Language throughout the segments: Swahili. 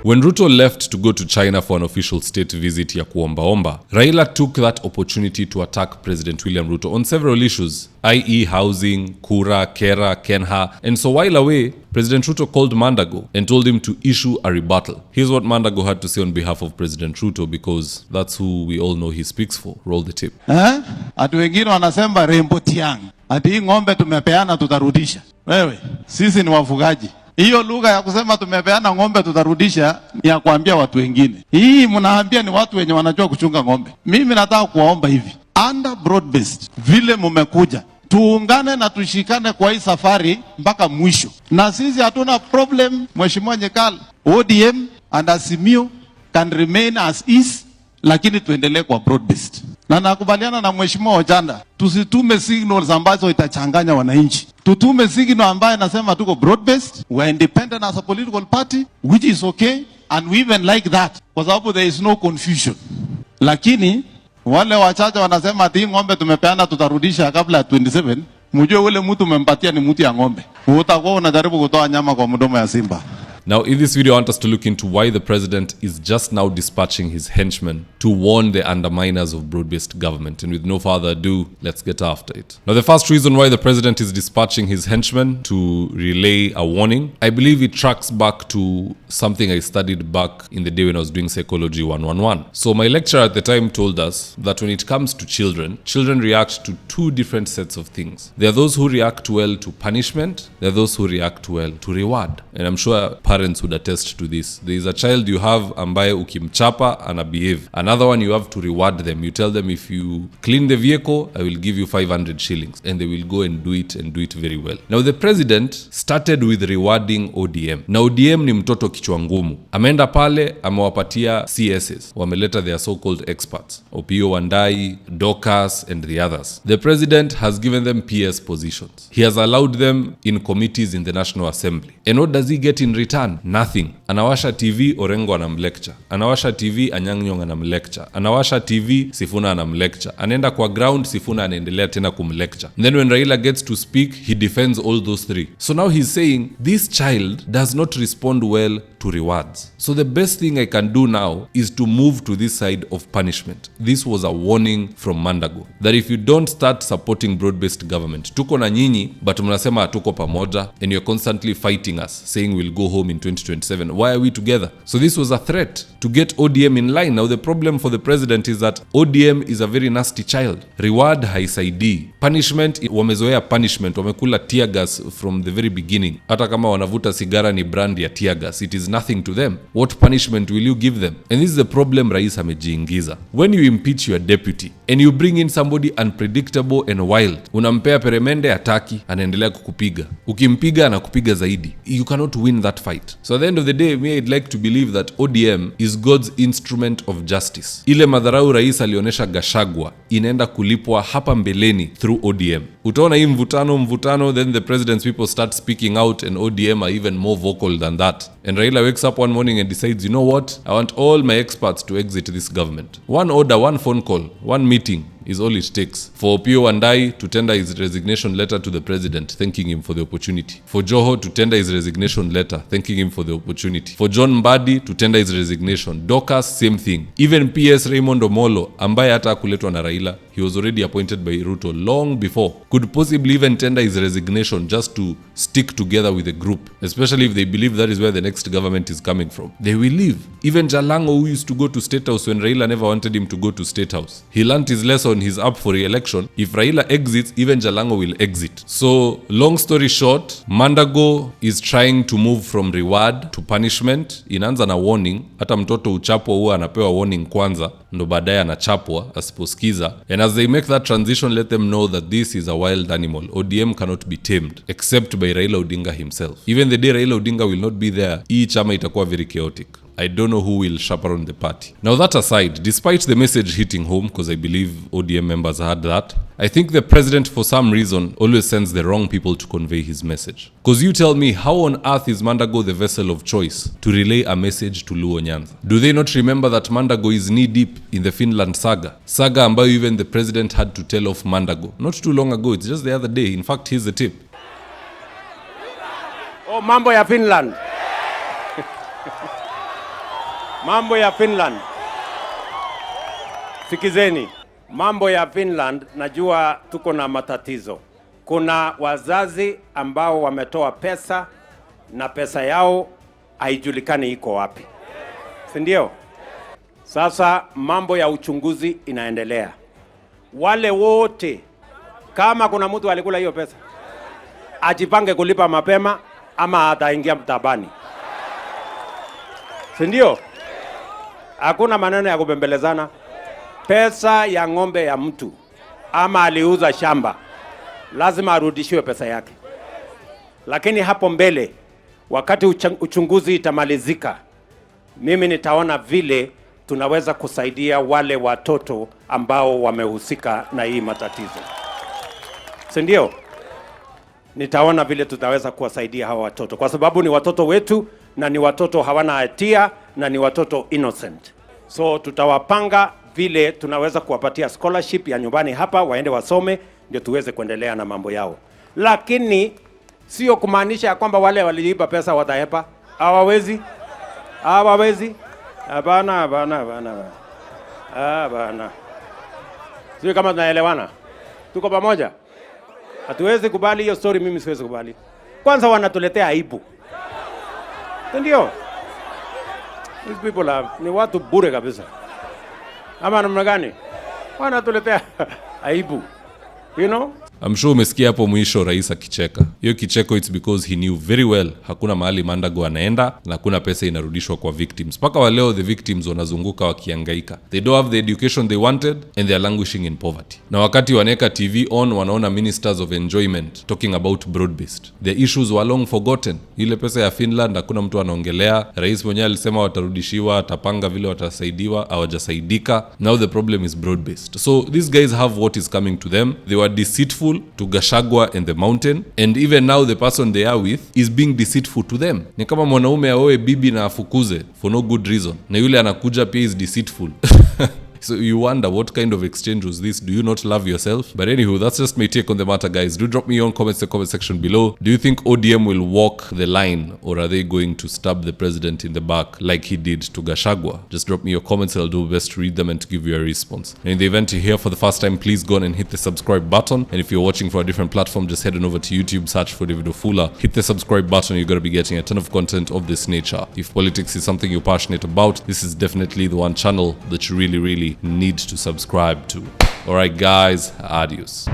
When Ruto left to go to China for an official state visit ya kuombaomba, Raila took that opportunity to attack President William Ruto on several issues, i.e. housing, Kura, Kera, Kenha. And so while away, President Ruto called Mandago and told him to issue a rebuttal. Here's what Mandago had to say on behalf of President Ruto, because that's who we all know he speaks for. Roll the tape. Atu wengine wanasema rembo tiang. Ati ng'ombe tumepeana tutarudisha. Wewe, sisi ni wafugaji. Hiyo lugha ya kusema tumepeana ng'ombe tutarudisha ni ya kuambia watu wengine. Hii mnaambia ni watu wenye wanajua kuchunga ng'ombe. Mimi nataka kuwaomba hivi. Under broad based, vile mmekuja, tuungane na tushikane kwa hii safari mpaka mwisho. Na sisi hatuna problem, Mheshimiwa Nyekal. ODM and Azimio can remain as is, lakini tuendelee kwa broad based. Na nakubaliana na Mheshimiwa Ojanda, tusitume signals ambazo itachanganya wananchi. Tutume signal ambayo nasema tuko broad based, we are independent as a political party, which is okay, and we even like that, kwa sababu there is no confusion. Lakini wale wachache wanasema ati ng'ombe tumepeana tutarudisha kabla ya 27, mjue ule mtu umempatia ni mtu ya ng'ombe. Utakuwa unajaribu kutoa nyama kwa mdomo ya simba. Now, in this video, I want us to look into why the president is just now dispatching his henchmen to warn the underminers of broad-based government. And with no further ado, let's get after it. Now, the first reason why the president is dispatching his henchmen to relay a warning, I believe it tracks back to something I studied back in the day when I was doing Psychology 111. So my lecturer at the time told us that when it comes to children, children react to two different sets of things. There are those who react well to punishment. There are those who react well to reward. And I'm sure parents would attest to this. There is a child you have ambaye ukimchapa ana behave. Another one you have to reward them. You tell them, if you clean the vehicle, I will give you 500 shillings. And they will go and do it very well. Now the president started with rewarding ODM. Now ODM ni mtoto kichwa ngumu. Ameenda pale, amewapatia CSs. Wameleta their so-called experts. Opiyo Wandayi, Dorcas, and the others. The president has given them PS positions. He has allowed them in committees in the National Assembly. And what does he get in return? Nothing. Anawasha TV, Orengo anamlecture. Anawasha TV, Anyang' Nyong'o anamlecture. Anawasha TV, Sifuna anamlecture. Anaenda kwa ground, Sifuna anaendelea tena kumlecture. And then when Raila gets to speak, he defends all those three. So now he's saying, this child does not respond well to rewards. So the best thing I can do now is to move to this side of punishment. This was a warning from Mandago, that if you don't start supporting broad-based government, tuko na nyinyi, but mnasema hatuko pamoja, and you're constantly fighting us, saying we'll go home in 2027. Why are we together? So this was a threat to get ODM in line. Now the problem for the president is that ODM is a very nasty child. Reward haisaidii. Punishment, wamezoea punishment, wamekula tear gas from the very beginning. Hata kama wanavuta sigara ni brand ya tear gas, it is nothing to them. What punishment will you give them? And this is the problem rais amejiingiza. When you impeach your deputy and you bring in somebody unpredictable and wild, unampea peremende ataki, anaendelea kukupiga. Ukimpiga anakupiga zaidi. You cannot win that fight. So at the end of the day, me I'd like to believe that ODM is God's instrument of justice. Ile madharau rais alionesha Gashagwa inaenda kulipwa hapa mbeleni through ODM. Utaona hii mvutano, then the president's people start speaking out, and ODM are even more vocal than that. And Raila wakes up one morning and decides, you know what? I want all my experts to exit this government. One order, one phone call, one meeting is all it takes. For Opiyo Wandayi to tender his resignation letter to the president, thanking him for the opportunity. For Joho to tender his resignation letter, thanking him for the opportunity. For John Mbadi to tender his resignation. Dorcas, same thing. Even PS Raymond Omolo, ambaye hata kuletwa na Raila, he was already appointed by Ruto long before, could possibly even tender his resignation just to stick together with a group, especially if they believe that is where the next government is coming from. They will leave. Even Jalango, who used to go to State House when Raila never wanted him to go to State House, he learned his lesson. He's up for re-election. If Raila exits, even Jalango will exit. So, long story short, Mandago is trying to move from reward to punishment. Inaanza na warning. Hata mtoto uchapwa huwa anapewa warning kwanza, ndo baadaye anachapwa asiposikiza. And as they make that transition, let them know that this is a wild animal. ODM cannot be tamed, except by Raila Odinga himself. Even the day Raila Odinga will not be there, hii chama itakuwa very chaotic. I don't know who will chaperone the party. Now that aside, despite the message hitting home, because I believe ODM members heard that, I think the president for some reason always sends the wrong people to convey his message. Because you tell me, how on earth is Mandago the vessel of choice to relay a message to Luo Nyanza? Do they not remember that Mandago is knee deep in the Finland saga? Saga ambayo even the president had to tell off Mandago. Not too long ago, it's just the other day. In fact, here's the tip. Oh, mambo ya Finland. Mambo ya Finland. Sikizeni, mambo ya Finland, najua tuko na matatizo. Kuna wazazi ambao wametoa pesa na pesa yao haijulikani iko wapi. Si ndio? Sasa mambo ya uchunguzi inaendelea. Wale wote, kama kuna mtu alikula hiyo pesa, ajipange kulipa mapema ama ataingia mtabani. Si ndio? Hakuna maneno ya kubembelezana. Pesa ya ng'ombe ya mtu ama aliuza shamba, lazima arudishiwe pesa yake. Lakini hapo mbele, wakati uchunguzi itamalizika, mimi nitaona vile tunaweza kusaidia wale watoto ambao wamehusika na hii matatizo. Si ndio? Nitaona vile tutaweza kuwasaidia hawa watoto, kwa sababu ni watoto wetu na ni watoto hawana hatia na ni watoto innocent. So tutawapanga vile tunaweza kuwapatia scholarship ya nyumbani hapa waende wasome, ndio tuweze kuendelea na mambo yao. Lakini sio kumaanisha kwamba wale waliiba pesa watahepa. Hawawezi. Hapana. Sio kama tunaelewana. Tuko pamoja? Hatuwezi kubali hiyo story, mimi siwezi kubali. Kwanza wanatuletea aibu. Ndio. These people ni watu bure kabisa. Ama namna gani? Wanatuletea aibu. You know? I'm sure umesikia hapo mwisho rais akicheka. Hiyo kicheko it's because he knew very well hakuna mahali Mandago anaenda na hakuna pesa inarudishwa kwa victims. Paka wa leo the victims wanazunguka wakihangaika. They don't have the education they wanted and they are languishing in poverty. Na wakati waneka TV on wanaona ministers of enjoyment talking about broad-based. Their issues were long forgotten. Ile pesa ya Finland hakuna mtu anaongelea. Rais mwenyewe alisema watarudishiwa, atapanga vile watasaidiwa, hawajasaidika. Now the problem is broad-based. So these guys have what is coming to them. They were deceitful to Gachagua and the mountain, and even now the person they are with is being deceitful to them. Ni kama mwanaume aoe bibi na afukuze for no good reason, na yule anakuja pia is deceitful. So you wonder what kind of exchange was this? Do you not love yourself? But anywho, that's just my take on the matter, guys. Do drop me your comments in the comment section below. Do you think ODM will walk the line, or are they going to stab the president in the back like he did to Gachagua? Just drop me your comments. I'll do my best to read them and to give you a response. And in the event you're here for the first time, please go on and hit the subscribe button. And if you're watching for a different platform, just head on over to YouTube, search for Mzitowafula. Hit the subscribe button. You're going to be getting a ton of content of this nature. If politics is something you're passionate about, this is definitely the one channel that you really need to subscribe to. Alright guys, adios.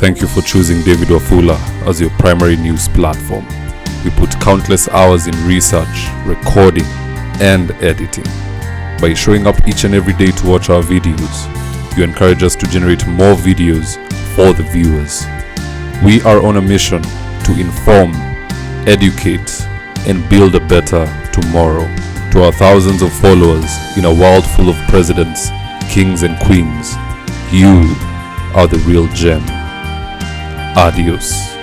Thank you for choosing Mzitowafula as your primary news platform. We put countless hours in research, recording, and editing. By showing up each and every day to watch our videos, you encourage us to generate more videos for the viewers. We are on a mission to inform, educate, and build a better tomorrow. To our thousands of followers in a world full of presidents, kings, and queens, you are the real gem. Adios.